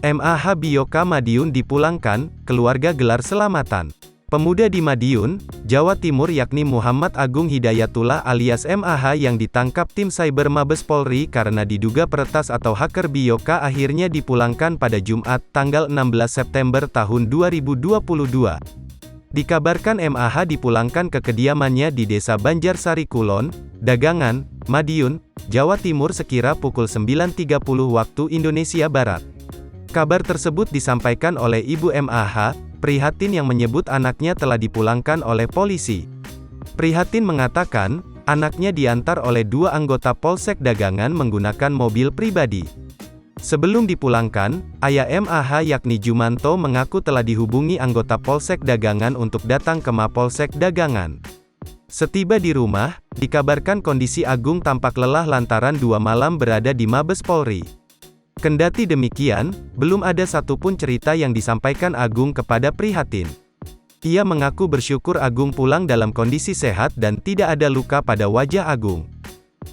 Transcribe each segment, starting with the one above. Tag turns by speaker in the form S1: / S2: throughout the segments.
S1: MAH Biyoka Madiun dipulangkan, keluarga gelar selamatan. Pemuda di Madiun, Jawa Timur yakni Muhammad Agung Hidayatullah alias MAH yang ditangkap tim Cyber Mabes Polri karena diduga peretas atau hacker Biyoka akhirnya dipulangkan pada Jumat, tanggal 16 September tahun 2022. Dikabarkan MAH dipulangkan ke kediamannya di Desa Banjarsari Kulon, Dagangan, Madiun, Jawa Timur sekira pukul 9.30 waktu Indonesia Barat. Kabar tersebut disampaikan oleh ibu MAH, prihatin yang menyebut anaknya telah dipulangkan oleh polisi. Prihatin mengatakan, anaknya diantar oleh 2 anggota Polsek Dagangan menggunakan mobil pribadi. Sebelum dipulangkan, ayah MAH yakni Jumanto mengaku telah dihubungi anggota Polsek Dagangan untuk datang ke Mapolsek Dagangan. Setiba di rumah, dikabarkan kondisi Agung tampak lelah lantaran 2 malam berada di Mabes Polri. Kendati demikian, belum ada satupun cerita yang disampaikan Agung kepada prihatin. Ia mengaku bersyukur Agung pulang dalam kondisi sehat dan tidak ada luka pada wajah Agung.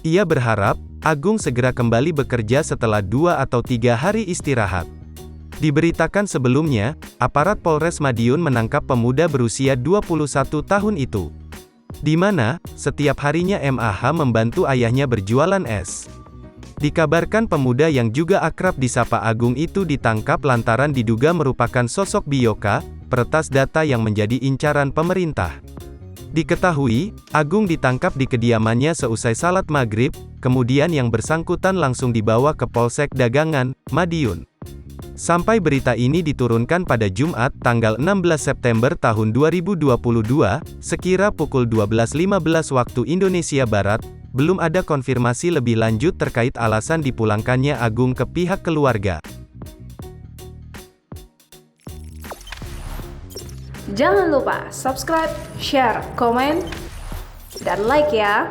S1: Ia berharap, Agung segera kembali bekerja setelah 2 atau 3 hari istirahat. Diberitakan sebelumnya, aparat Polres Madiun menangkap pemuda berusia 21 tahun itu. Di mana, setiap harinya MAH membantu ayahnya berjualan es. Dikabarkan pemuda yang juga akrab disapa Agung itu ditangkap lantaran diduga merupakan sosok Biyoka, peretas data yang menjadi incaran pemerintah. Diketahui, Agung ditangkap di kediamannya seusai salat maghrib, kemudian yang bersangkutan langsung dibawa ke Polsek Dagangan, Madiun. Sampai berita ini diturunkan pada Jumat, tanggal 16 September tahun 2022, sekira pukul 12.15 waktu Indonesia Barat, belum ada konfirmasi lebih lanjut terkait alasan dipulangkannya Agung ke pihak keluarga.
S2: Jangan lupa subscribe, share, komen, dan like ya!